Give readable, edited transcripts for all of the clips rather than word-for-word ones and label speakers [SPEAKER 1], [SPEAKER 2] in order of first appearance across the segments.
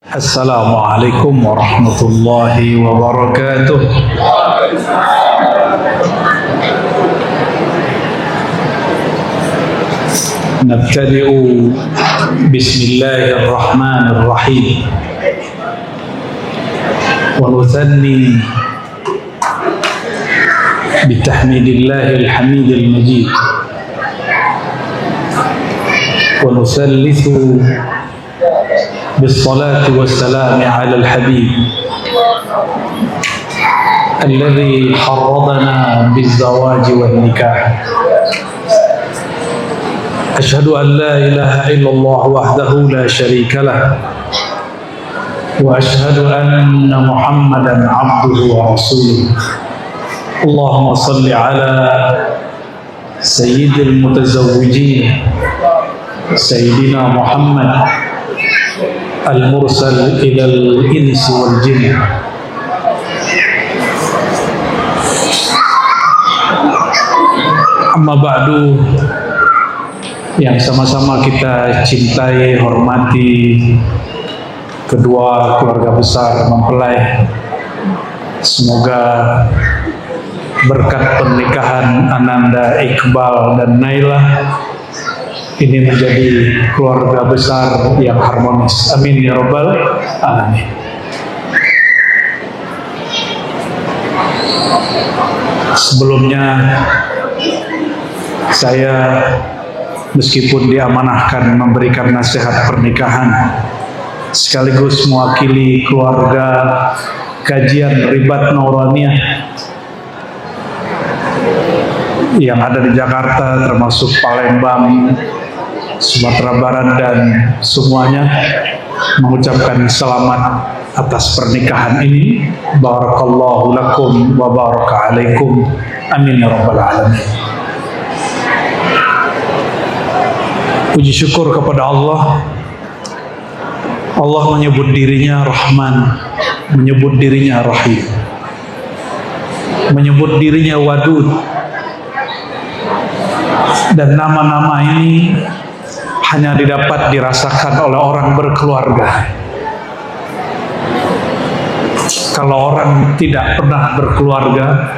[SPEAKER 1] Assalamualaikum warahmatullahi wabarakatuh. Nabtadi'u bismillahirrahmanirrahim wa nuthanni bitahmidillahil hamidil majid wa nusallithu بالصلاة والسلام على الحبيب الذي حرضنا بالزواج والنكاح. أشهد أن لا إله إلا الله وحده لا شريك له وأشهد أن محمدا عبده ورسوله. اللهم صل على سيد المتزوجين سيدنا محمد al-mursal ilal insi wal jin. Amma ba'du, yang sama-sama kita cintai, hormati kedua keluarga besar mempelai. Semoga berkat pernikahan Ananda, Iqbal dan Naila ini menjadi keluarga besar yang harmonis. Amin ya rabbal alamin. Sebelumnya saya meskipun diamanahkan memberikan nasihat pernikahan, sekaligus mewakili keluarga kajian Ribat Nauraniyah yang ada di Jakarta, termasuk Palembang, Sumatera Barat dan semuanya, mengucapkan selamat atas pernikahan ini. Barakallahu lakum wa baraka alaikum. Amin ya rabbal alamin. Puji syukur kepada Allah. Allah menyebut dirinya Rahman, menyebut dirinya Rahim, menyebut dirinya Wadud, dan nama-nama ini hanya didapat dirasakan oleh orang berkeluarga. Kalau orang tidak pernah berkeluarga,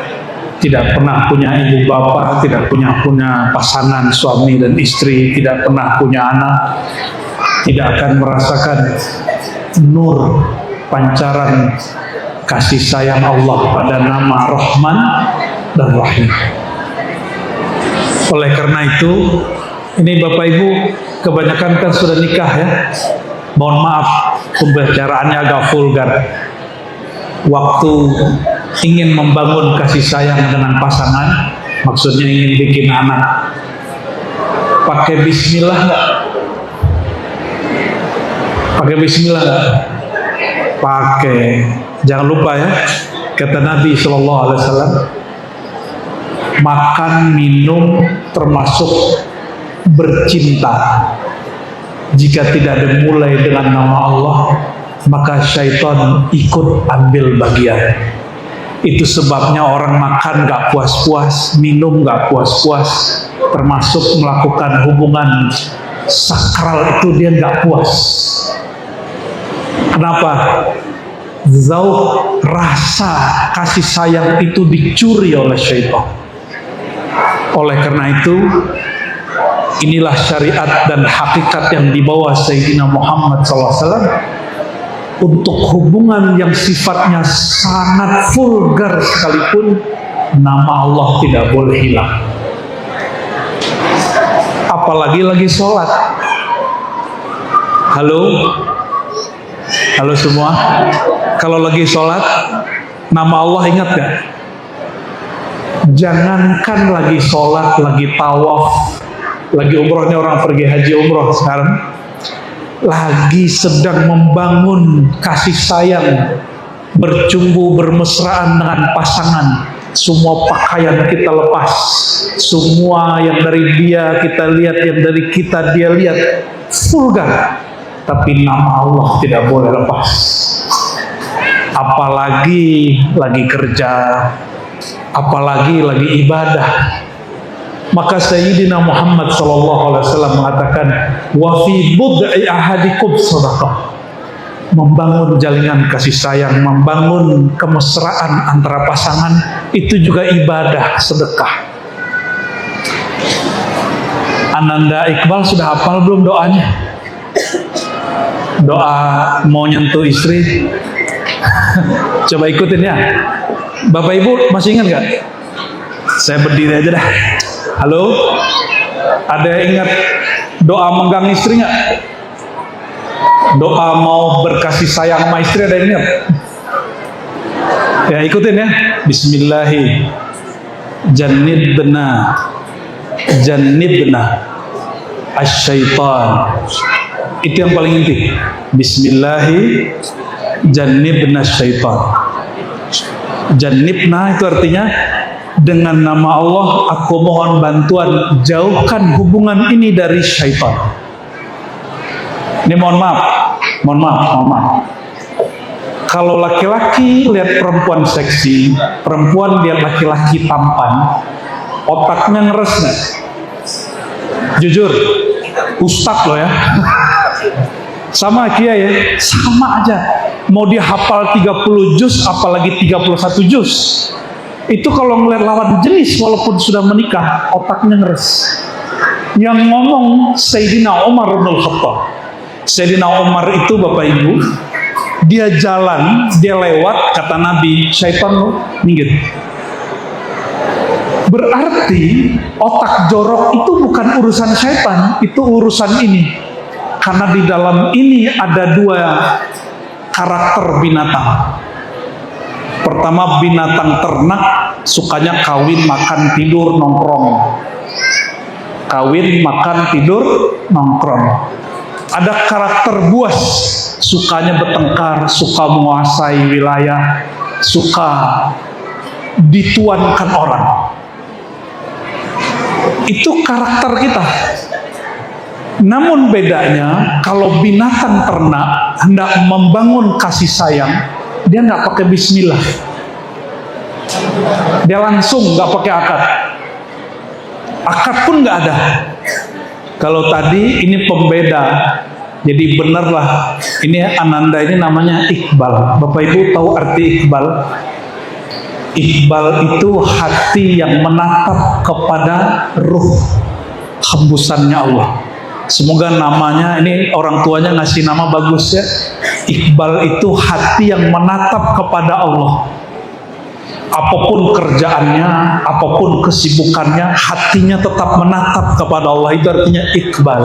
[SPEAKER 1] tidak pernah punya ibu bapak, tidak punya pasangan suami dan istri, tidak pernah punya anak, tidak akan merasakan nur pancaran kasih sayang Allah pada nama Rahman dan Rahim. Oleh karena itu, ini Bapak Ibu kebanyakan kan sudah nikah ya. Mohon maaf pembicaraannya agak vulgar. Waktu ingin membangun kasih sayang dengan pasangan, maksudnya ingin bikin anak, pakai bismillah nggak? Pakai bismillah nggak? Pakai. Jangan lupa ya, kata Nabi SAW, makan, minum, termasuk bercinta. Jika tidak dimulai dengan nama Allah, maka syaitan ikut ambil bagian. Itu sebabnya orang makan gak puas-puas, minum gak puas-puas, termasuk melakukan hubungan sakral itu dia gak puas. Kenapa? Zauq, rasa kasih sayang itu dicuri oleh syaitan. Oleh karena itu, inilah syariat dan hakikat yang dibawa Sayyidina Muhammad SAW untuk hubungan yang sifatnya sangat vulgar sekalipun, nama Allah tidak boleh hilang. Apalagi lagi sholat. Halo semua. Kalau lagi sholat, nama Allah ingat gak? Jangankan lagi sholat, lagi tawaf, lagi umroh, ini orang pergi haji umroh sekarang, lagi sedang membangun kasih sayang, bercumbu, bermesraan dengan pasangan, semua pakaian kita lepas, semua yang dari dia kita lihat, yang dari kita dia lihat, vulgar, tapi nama Allah tidak boleh lepas. Apalagi lagi kerja, apalagi lagi ibadah. Maka Sayyidina Muhammad SAW mengatakan, wa fi bud'i ahadikum sadaqah. membangun jalinan kasih sayang, membangun kemesraan antara pasangan, itu juga ibadah, sedekah. Ananda Iqbal sudah hafal belum doanya? Doa mau nyentuh istri. Coba ikutin ya. Bapak Ibu masih ingat gak? Saya berdiri aja dah. Halo? Ada yang ingat doa menggang istri gak? Doa mau berkasih sayang sama istri ada yang ingat? Ya ikutin ya. Bismillahi jannibna asyaitan. Itu yang paling inti. Bismillahi jannibna syaitan. Jannibna itu artinya dengan nama Allah aku mohon bantuan, jauhkan hubungan ini dari syaitan. Ini mohon maaf. Kalau laki-laki lihat perempuan seksi, perempuan lihat laki-laki tampan, otaknya ngeres nggak? Jujur, ustadz loh ya. Sama Kia ya, sama aja. Mau dia hafal 30 juz, apalagi 31 juz. Itu kalau ngeliat lawan jenis walaupun sudah menikah, otaknya ngeres. Yang ngomong Sayyidina Umar bin Khattab. Sayyidina Umar itu Bapak Ibu, dia jalan, dia lewat, kata Nabi, syaitan minggir. Berarti otak jorok itu bukan urusan syaitan, itu urusan ini. Karena di dalam ini ada dua karakter binatang. Pertama, binatang ternak sukanya kawin, makan, tidur, nongkrong. Kawin, makan, tidur, nongkrong. Ada karakter buas, sukanya bertengkar, suka menguasai wilayah, suka dituankan orang. Itu karakter kita. Namun bedanya, kalau binatang ternak hendak membangun kasih sayang, dia nggak pakai bismillah. Dia langsung nggak pakai akad. Akad pun nggak ada. Kalau tadi ini pembeda, jadi benerlah. Ini Ananda ini namanya Iqbal. Bapak Ibu tahu arti Iqbal? Iqbal itu hati yang menatap kepada ruh hembusannya Allah. Semoga namanya, ini orang tuanya ngasih nama bagus ya. Iqbal itu hati yang menatap kepada Allah. Apapun kerjaannya, apapun kesibukannya, hatinya tetap menatap kepada Allah. Itu artinya Iqbal.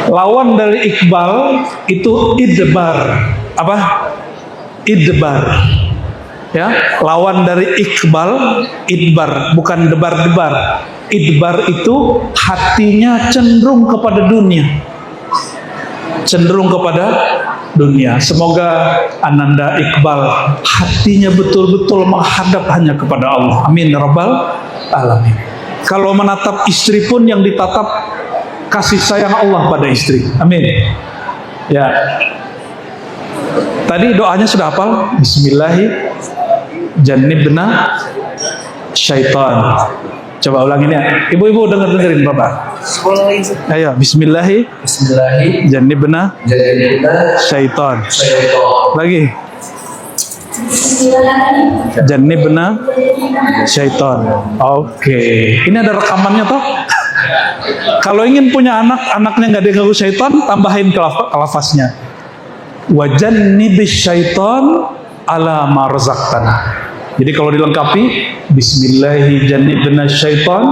[SPEAKER 1] Lawan dari Iqbal itu idbar. Apa? Idbar. Ya, lawan dari Iqbal, idbar, bukan debar-debar. Idbar itu hatinya cenderung kepada dunia. Cenderung kepada dunia. Semoga Ananda Iqbal hatinya betul-betul menghadap hanya kepada Allah. Amin ya rabbal alamin. Kalau menatap istri pun yang ditatap kasih sayang Allah pada istri. Amin. Ya. Tadi doanya sudah hafal? Bismillahi jannibna syaitan. Coba ulangin ya. Ibu-ibu dengerin Bapak. Ayo, bismillahi jannibna syaitan. Lagi. Jannibna syaitan. Oke. Ini ada rekamannya toh? Kalau ingin punya anak, anaknya nggak diganggu syaitan, tambahin lafaznya. Wa jannibis syaitan ala ma razaqtana. Jadi kalau dilengkapi, bismillahi jannibna syaitan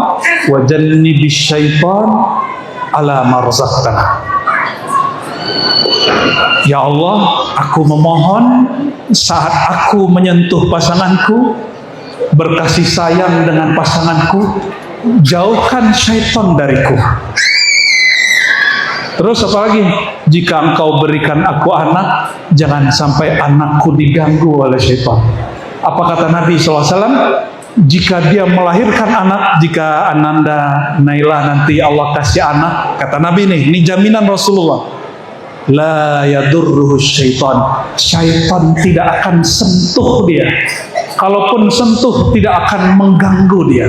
[SPEAKER 1] wa jannibis syaitan ala ma razaqtana. Ya Allah, aku memohon saat aku menyentuh pasanganku, berkasih sayang dengan pasanganku, jauhkan syaitan dariku. Terus apa lagi? Jika engkau berikan aku anak, jangan sampai anakku diganggu oleh syaitan. Apa kata Nabi SAW? Jika dia melahirkan anak, jika Ananda Naila nanti Allah kasih anak, kata Nabi nih, ini jaminan Rasulullah, la yadurruhu syaitan. Syaitan tidak akan sentuh dia. Kalaupun sentuh, tidak akan mengganggu dia.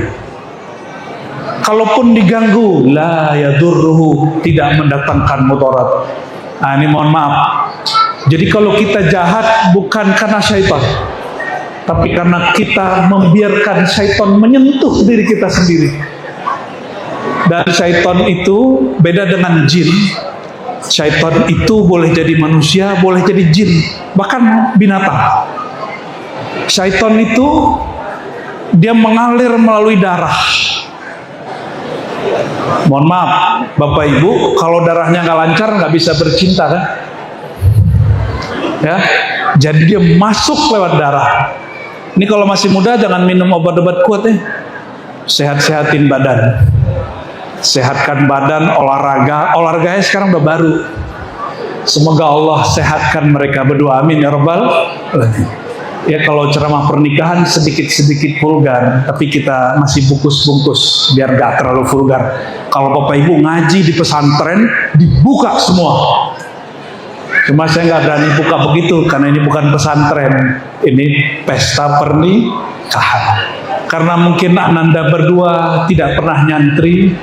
[SPEAKER 1] Kalaupun diganggu, la yadurruhu, tidak mendatangkan mudarat. Nah, ini mohon maaf. Jadi kalau kita jahat bukan karena syaitan, tapi karena kita membiarkan syaitan menyentuh diri kita sendiri. Dan syaitan itu beda dengan jin. Syaitan itu boleh jadi manusia, boleh jadi jin, bahkan binatang. Syaitan itu dia mengalir melalui darah. Mohon maaf, Bapak Ibu, kalau darahnya nggak lancar nggak bisa bercinta kan? Ya, jadi dia masuk lewat darah. Ini kalau masih muda jangan minum obat-obat kuat ya. Sehat-sehatin badan, sehatkan badan, olahraganya sekarang udah baru. Semoga Allah sehatkan mereka berdua, amin ya rabbal alamin. Ya, kalau ceramah pernikahan sedikit-sedikit vulgar, tapi kita masih bungkus-bungkus biar gak terlalu vulgar. Kalau Bapak Ibu ngaji di pesantren, dibuka semua. Cuma saya nggak berani buka begitu, karena ini bukan pesantren, ini pesta pernikahan. Karena mungkin Ananda berdua tidak pernah nyantri,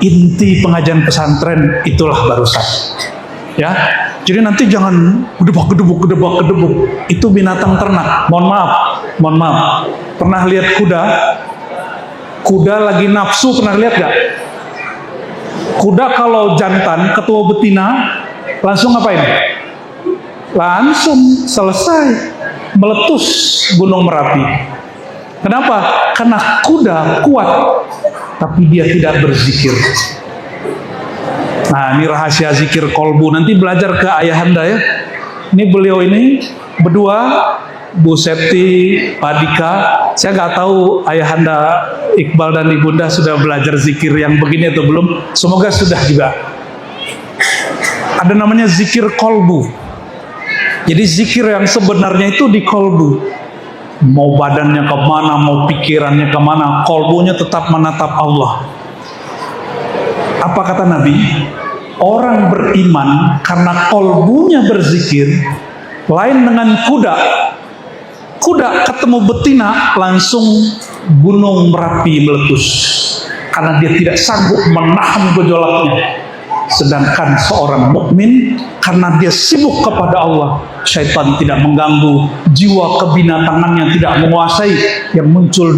[SPEAKER 1] inti pengajian pesantren itulah barusan. Ya, jadi nanti jangan gedebak. Itu binatang ternak. Mohon maaf. Pernah lihat kuda? Kuda lagi nafsu, pernah lihat gak? Kuda kalau jantan ketemu betina, langsung ngapain? Langsung selesai, meletus Gunung Merapi. Kenapa? Karena kuda kuat, tapi dia tidak berzikir. Nah, ini rahasia zikir kolbu. Nanti belajar ke ayahanda ya. Ini beliau ini berdua, Bu Septi, Pak Dika. Saya nggak tahu ayahanda Iqbal dan Ibunda sudah belajar zikir yang begini atau belum. Semoga sudah juga. Ada namanya zikir kolbu. Jadi zikir yang sebenarnya itu di kolbu. Mau badannya kemana, mau pikirannya kemana, kolbunya tetap menatap Allah. Apa kata Nabi? Orang beriman karena kolbunya berzikir, lain dengan kuda. Kuda ketemu betina langsung Gunung Merapi meletus karena dia tidak sanggup menahan gejolaknya. Sedangkan seorang mukmin karena dia sibuk kepada Allah, syaitan tidak mengganggu, jiwa kebinatangannya tidak menguasai, yang muncul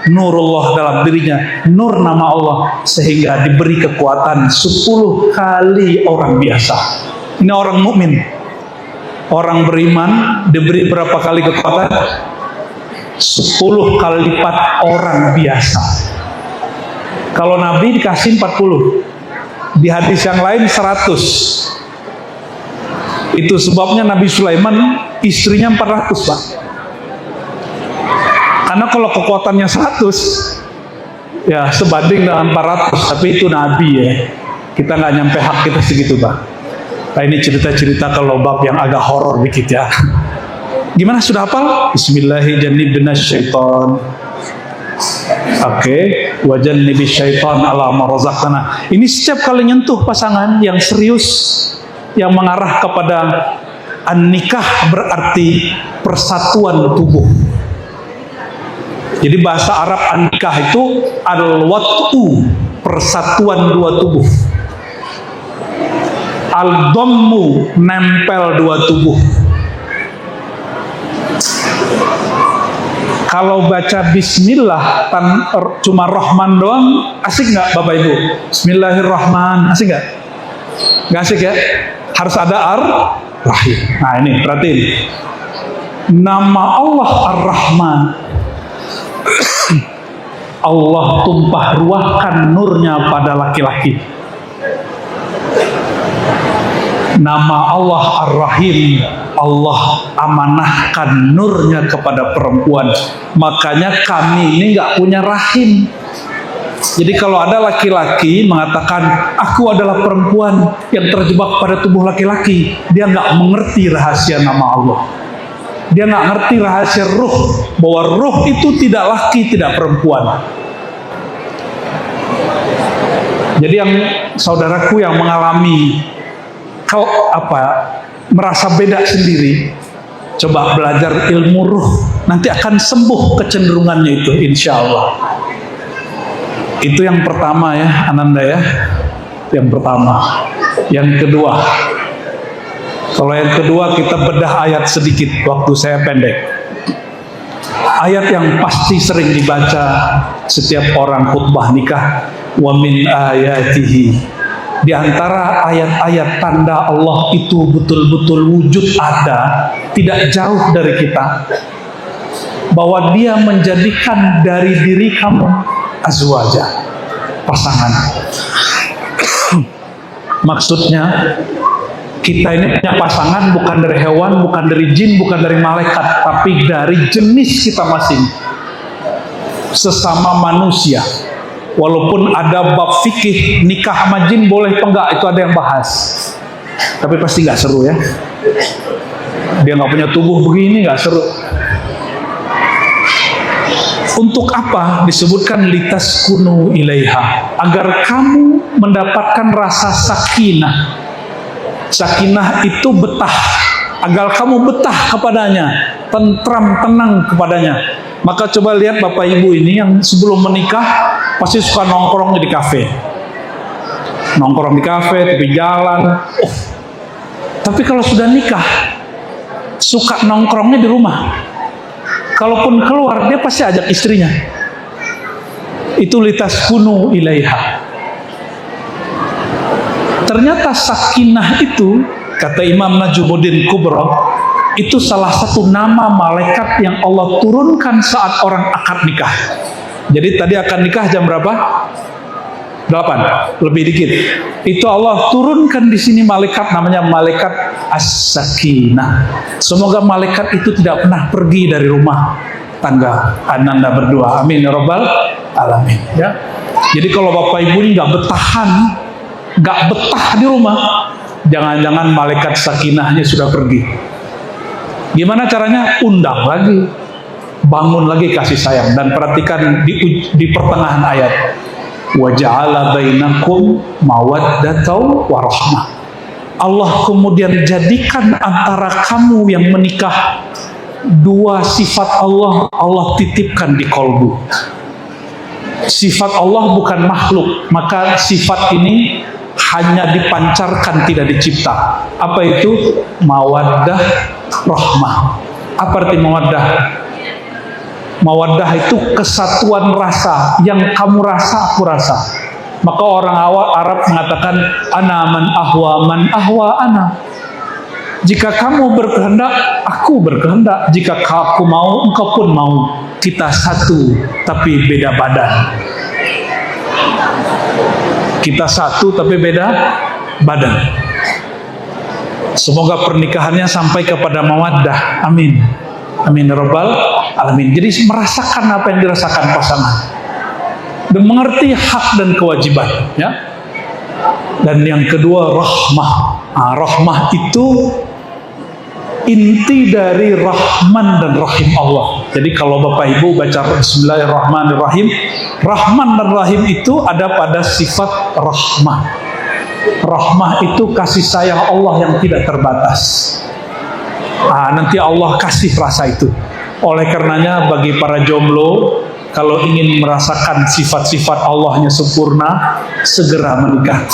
[SPEAKER 1] nurullah dalam dirinya, nur nama Allah, sehingga diberi kekuatan 10 kali orang biasa. Ini orang mukmin. Orang beriman diberi berapa kali kekuatan? 10 kali lipat orang biasa. Kalau Nabi dikasih 40, di hadis yang lain 100. Itu sebabnya Nabi Sulaiman istrinya 400, Pak. Karena kalau kekuatannya 100, ya sebanding dengan 400, tapi itu Nabi ya. Kita nggak nyampe hak kita segitu, Pak. Nah, ini cerita-cerita kalau bab yang agak horor dikit ya. Gimana, sudah hafal? Bismillahirrahmanirrahim. Oke, wajannibis syaitan ala ma razaqtana. Ini setiap kali nyentuh pasangan yang serius, yang mengarah kepada an-nikah, berarti persatuan tubuh. Jadi bahasa Arab an-nikah itu al-wat'u, persatuan dua tubuh. Al-dhammu, nempel dua tubuh. Kalau baca bismillah cuma Rahman doang, asik nggak Bapak Ibu? Bismillahirrahmanirrahim, asik nggak? Nggak asik ya? Harus ada ar-rahim. Nah ini, perhatiin. Nama Allah Ar-Rahman. Allah tumpah ruahkan nurnya pada laki-laki. Nama Allah Ar-Rahim, Allah amanahkan nurnya kepada perempuan. Makanya kami ini nggak punya rahim. Jadi kalau ada laki-laki mengatakan aku adalah perempuan yang terjebak pada tubuh laki-laki, dia nggak mengerti rahasia nama Allah. Dia nggak ngerti rahasia ruh, bahwa ruh itu tidak laki, tidak perempuan. Jadi yang saudaraku yang mengalami merasa beda sendiri, coba belajar ilmu ruh, nanti akan sembuh kecenderungannya itu, insya Allah. Itu yang pertama ya, Ananda ya, yang pertama. Yang kedua, kalau yang kedua kita bedah ayat sedikit, waktu saya pendek. Ayat yang pasti sering dibaca setiap orang khutbah nikah, wa min ayatihi. Di antara ayat-ayat tanda Allah itu betul-betul wujud ada, tidak jauh dari kita, bahwa Dia menjadikan dari diri kamu azwaja, pasangan. Maksudnya kita ini punya pasangan bukan dari hewan, bukan dari jin, bukan dari malaikat, tapi dari jenis kita masing, sesama manusia. Walaupun ada bab fikih nikah sama jin boleh apa enggak, itu ada yang bahas, tapi pasti nggak seru ya. Dia nggak punya tubuh begini, nggak seru. Untuk apa disebutkan litaskunu ilaiha? Agar kamu mendapatkan rasa sakinah. Sakinah itu betah, agar kamu betah kepadanya, tentram, tenang kepadanya. Maka coba lihat Bapak Ibu ini yang sebelum menikah pasti suka nongkrong di kafe. Nongkrong di kafe, tepi jalan. Tapi kalau sudah nikah, suka nongkrongnya di rumah. Kalaupun keluar, dia pasti ajak istrinya. Itu litaskunu ilaiha. Ternyata sakinah itu, kata Imam Najmuddin Kubra, itu salah satu nama malaikat yang Allah turunkan saat orang akad nikah. Jadi tadi akad nikah jam berapa? 8, lebih dikit. Itu Allah turunkan di sini malaikat, namanya malaikat as-sakinah. Semoga malaikat itu tidak pernah pergi dari rumah tangga Ananda berdua. Amin ya rabbal alamin. Ya. Jadi kalau Bapak Ibu ini nggak betah di rumah, jangan-jangan malaikat sakinahnya sudah pergi. Gimana caranya? Undang lagi, bangun lagi kasih sayang. Dan perhatikan di pertengahan ayat, wa ja'ala bainakum mawaddatan wa rahmah. Allah kemudian jadikan antara kamu yang menikah dua sifat Allah titipkan di kolbu. Sifat Allah bukan makhluk, maka sifat ini hanya dipancarkan, tidak dicipta. Apa itu? Mawaddah, rahmah. Apa arti mawaddah? Mawaddah itu kesatuan rasa, yang kamu rasa aku rasa. Maka orang Arab mengatakan ana man ahwa ana. Jika kamu berkehendak, aku berkehendak. Jika aku mau, engkau pun mau. Kita satu, tapi beda badan. Kita satu, tapi beda badan. Semoga pernikahannya sampai kepada mawaddah. Amin. Amin ya rabbal alamin. Jadi merasakan apa yang dirasakan pasangan, dan mengerti hak dan kewajiban, ya. Dan yang kedua, rahmah. Rahmah itu inti dari Rahman dan Rahim Allah. Jadi kalau Bapak Ibu baca Bismillahirrahmanirrahim, Rahman dan Rahim itu ada pada sifat rahmah. Rahmah itu kasih sayang Allah yang tidak terbatas. Nanti Allah kasih rasa itu. Oleh karenanya bagi para jomblo, kalau ingin merasakan sifat-sifat Allahnya sempurna, segera menikah.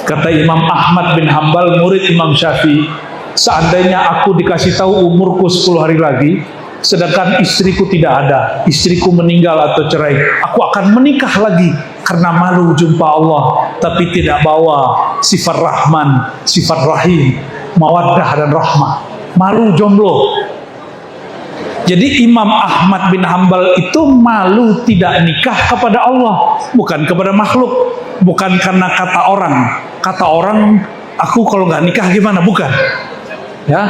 [SPEAKER 1] Kata Imam Ahmad bin Hambal, murid Imam Syafi'i, seandainya aku dikasih tahu umurku 10 hari lagi, sedangkan istriku tidak ada, istriku meninggal atau cerai, aku akan menikah lagi karena malu jumpa Allah, tapi tidak bawa sifat Rahman, sifat Rahim, mawaddah dan rahmah. Malu jomblo. Jadi Imam Ahmad bin Hambal itu malu tidak nikah kepada Allah, bukan kepada makhluk, bukan karena kata orang. Kata orang, aku kalau nggak nikah gimana? Bukan. Ya.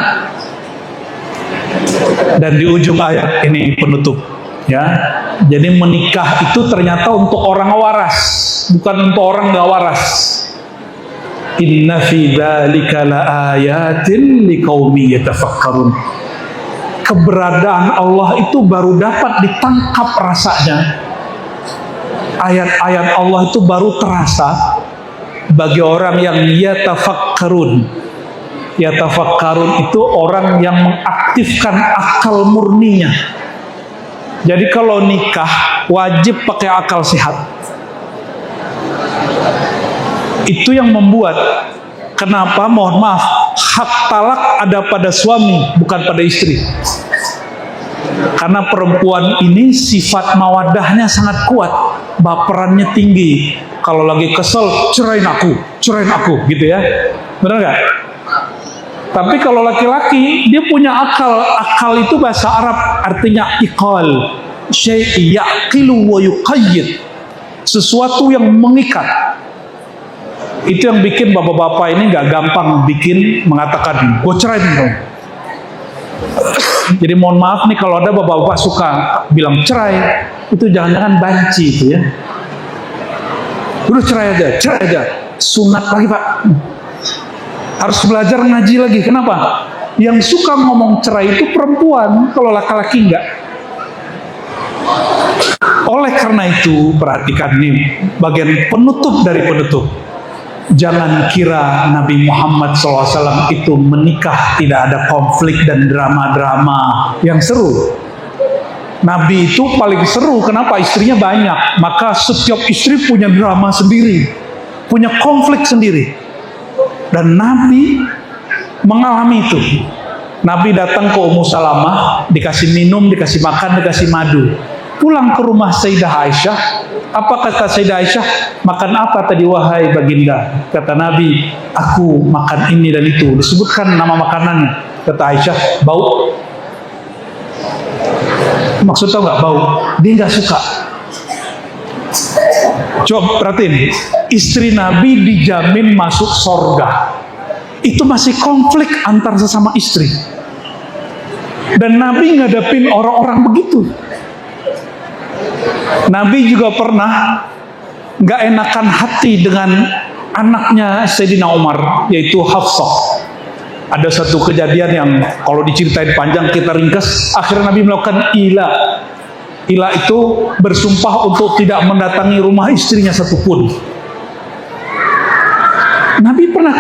[SPEAKER 1] Dan di ujung ayat ini penutup, ya. Jadi menikah itu ternyata untuk orang waras, bukan untuk orang nggak waras. Inna fi dzalika laayatin liqaumin yatafakkarun. Keberadaan Allah itu baru dapat ditangkap rasanya. Ayat-ayat Allah itu baru terasa bagi orang yang yatafakkarun. Yatafakkarun itu orang yang mengaktifkan akal murninya. Jadi kalau nikah wajib pakai akal sehat. Itu yang membuat Kenapa? Mohon maaf, hak talak ada pada suami, bukan pada istri. Karena perempuan ini sifat mawadahnya sangat kuat, baperannya tinggi. Kalau lagi kesel, cerain aku, gitu ya. Benar nggak? Tapi kalau laki-laki, dia punya akal. Akal itu bahasa Arab, artinya iqal. Syai' yaqilu wa yuqayyid. Sesuatu yang mengikat. Itu yang bikin bapak-bapak ini nggak gampang mengatakan, gue cerain dong. Jadi mohon maaf nih kalau ada bapak-bapak suka bilang cerai, itu jangan-jangan banci itu ya. Udah cerai aja. Sunat lagi Pak. Harus belajar ngaji lagi. Kenapa? Yang suka ngomong cerai itu perempuan, kalau laki-laki enggak. Oleh karena itu, perhatikan nih bagian penutup dari penutup. Jangan kira Nabi Muhammad SAW itu menikah tidak ada konflik dan drama-drama yang seru. Nabi itu paling seru, kenapa? Istrinya banyak, maka setiap istri punya drama sendiri, punya konflik sendiri. Dan Nabi mengalami itu. Nabi datang ke Ummu Salamah, dikasih minum, dikasih makan, dikasih madu. Pulang ke rumah Sayyidah Aisyah, apa kata Sayyidah Aisyah? Makan apa tadi wahai baginda? Kata Nabi, aku makan ini dan itu. Disebutkan nama makanannya. Kata Aisyah, bau. Maksudnya nggak bau? Dia nggak suka. Coba perhatiin, istri Nabi dijamin masuk sorga. Itu masih konflik antar sesama istri. Dan Nabi ngadepin orang-orang begitu. Nabi juga pernah nggak enakan hati dengan anaknya Sayyidina Umar, yaitu Hafsah. Ada satu kejadian yang kalau diceritain panjang kita ringkas. Akhirnya Nabi melakukan ila. Ila itu bersumpah untuk tidak mendatangi rumah istrinya satupun. Nabi pernah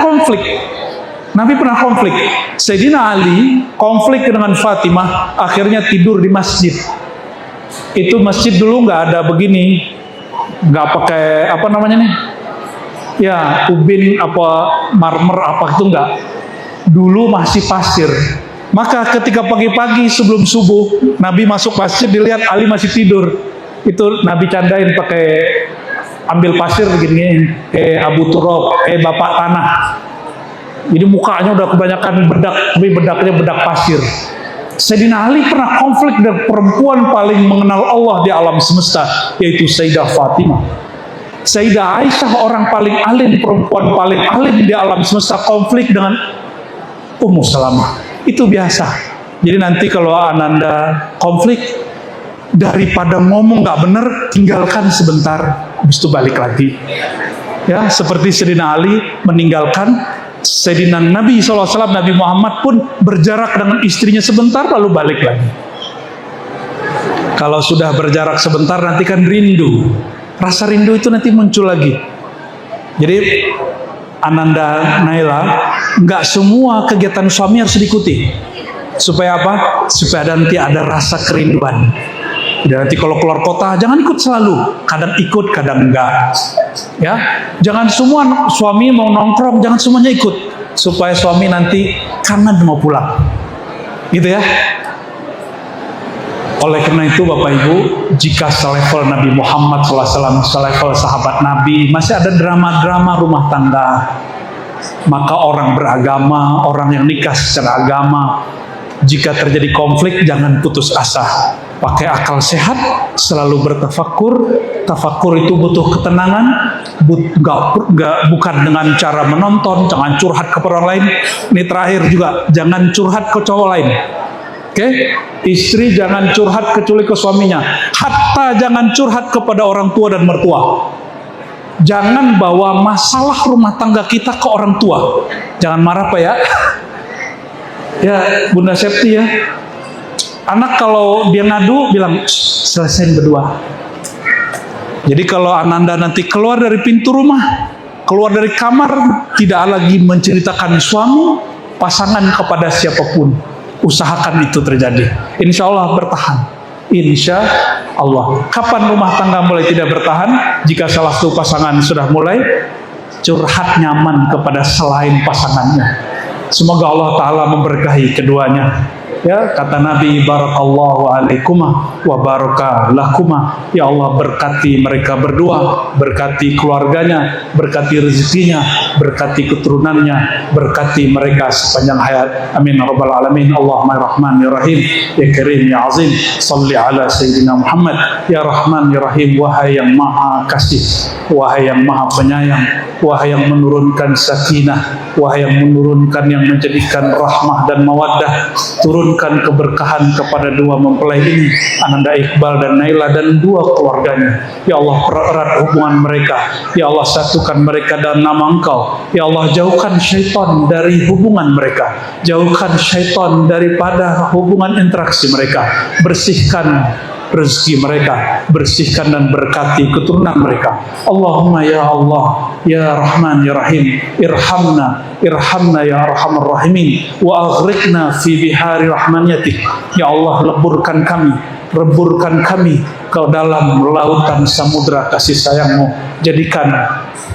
[SPEAKER 1] konflik. Sayyidina Ali konflik dengan Fatimah, akhirnya tidur di masjid. Itu masjid dulu nggak ada begini, nggak pakai apa namanya nih? Ya, ubin apa marmer apa itu nggak. Dulu masih pasir. Maka ketika pagi-pagi sebelum subuh, Nabi masuk masjid, dilihat Ali masih tidur. Itu Nabi candain pakai ambil pasir begini, Abu Turab, bapak tanah. Jadi mukanya udah kebanyakan bedak, tapi bedaknya bedak pasir. Sayyidina Ali pernah konflik dengan perempuan paling mengenal Allah di alam semesta, yaitu Sayyidah Fatimah. Sayyidah Aisyah orang paling alim, perempuan paling alim di alam semesta, konflik dengan Ummu Salamah. Itu biasa. Jadi nanti kalau Ananda konflik, daripada ngomong nggak bener, tinggalkan sebentar, habis itu balik lagi. Ya, seperti Sayyidina Ali meninggalkan Sayyidina Nabi SAW, Nabi Muhammad pun berjarak dengan istrinya sebentar, lalu balik lagi. Kalau sudah berjarak sebentar, nanti kan rindu. Rasa rindu itu nanti muncul lagi. Jadi Ananda Naila, nggak semua kegiatan suami harus diikuti. Supaya apa? Supaya nanti ada rasa kerinduan. Dan nanti kalau keluar kota, jangan ikut selalu. Kadang ikut, kadang enggak. Ya, jangan semua suami mau nongkrong, jangan semuanya ikut. Supaya suami nanti kangen mau pulang. Gitu ya. Oleh karena itu Bapak Ibu, jika selevel Nabi Muhammad SAW, selevel sahabat Nabi, masih ada drama-drama rumah tangga, maka orang beragama, orang yang nikah secara agama, jika terjadi konflik jangan putus asa. Pakai akal sehat, selalu bertafakur. Tafakur itu butuh ketenangan, bukan dengan cara menonton, jangan curhat ke orang lain. Ini terakhir juga, jangan curhat ke cowok lain. Oke? Istri jangan curhat kecuali ke suaminya. Hatta jangan curhat kepada orang tua dan mertua. Jangan bawa masalah rumah tangga kita ke orang tua. Jangan marah Pak ya. Ya, Bunda Septi ya. Anak kalau dia ngadu bilang selesaiin berdua. Jadi kalau Ananda nanti keluar dari pintu rumah, keluar dari kamar, tidak lagi menceritakan suami, pasangan kepada siapapun. Usahakan itu terjadi. Insya Allah bertahan. Insya Allah. Kapan rumah tangga mulai tidak bertahan? Jika salah satu pasangan sudah mulai curhat nyaman kepada selain pasangannya. Semoga Allah Ta'ala memberkahi keduanya. Ya, kata Nabi, barakallahu alaikuma wa baraka lakuma. Ya Allah, berkati mereka berdua, berkati keluarganya, berkati rezekinya, berkati keturunannya, berkati mereka sepanjang hayat. Amin ya rabbal alamin. Allahumma ya rahman ya rahim, ya karim ya azim, salli ala sayyidina Muhammad. Ya rahman ya rahim, wahai yang maha kasih, wahai yang maha penyayang, wahai yang menurunkan sakinah, wahai yang menurunkan, yang menjadikan rahmah dan mawaddah, turunkan keberkahan kepada dua mempelai ini, Ananda Iqbal dan Naila, dan dua keluarganya. Ya Allah, pererat hubungan mereka. Ya Allah, satukan mereka dalam nama Engkau. Ya Allah, jauhkan syaitan dari hubungan mereka, jauhkan syaitan daripada hubungan interaksi mereka, bersihkan rezeki mereka, bersihkan dan berkati keturunan mereka. Allahumma ya Allah, ya Rahman ya Rahim, irhamna ya Arhamar Rahimin, wa aghriqna fi bihari rahmaniyatik. Ya Allah, leburkan kami ke dalam lautan samudra kasih sayang-Mu. Jadikan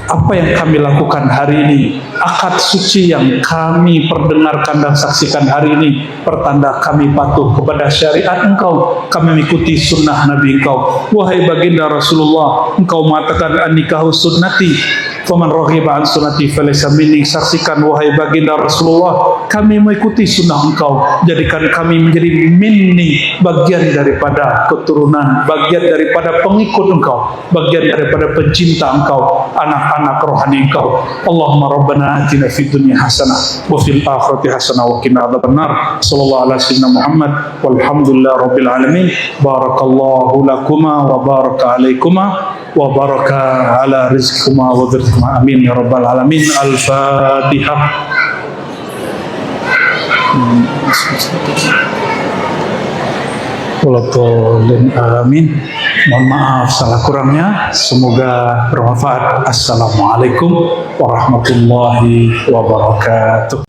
[SPEAKER 1] apa yang kami lakukan hari ini, akad suci yang kami perdengarkan dan saksikan hari ini, pertanda kami patuh kepada syariat Engkau, kami mengikuti sunnah Nabi Engkau. Wahai baginda Rasulullah, Engkau mengatakan an-nikahu sunnati, faman raghiba an sunnati falaysa minni. Saksikan wahai baginda Rasulullah, kami mengikuti sunnah Engkau, jadikan kami menjadi minni, bagian daripada keturunan, bagian daripada pengikut Engkau, bagian daripada pencinta Engkau, anak-anak rohani Engkau. Allahumma rabbana atina fid dunya hasanah wa fil akhirati hasanah wa qina adzabannar. Sallallahu alaihi wasallam Muhammad walhamdulillah rabbil alamin. Barakallahu lakuma wa baraka alaikuma wa baraka ala rizqikuma wa dzikrikum. Amin ya rabbal alamin. Al-Fatihah. Amin. Mohon maaf salah kurangnya, semoga bermanfaat. Assalamualaikum warahmatullahi wabarakatuh.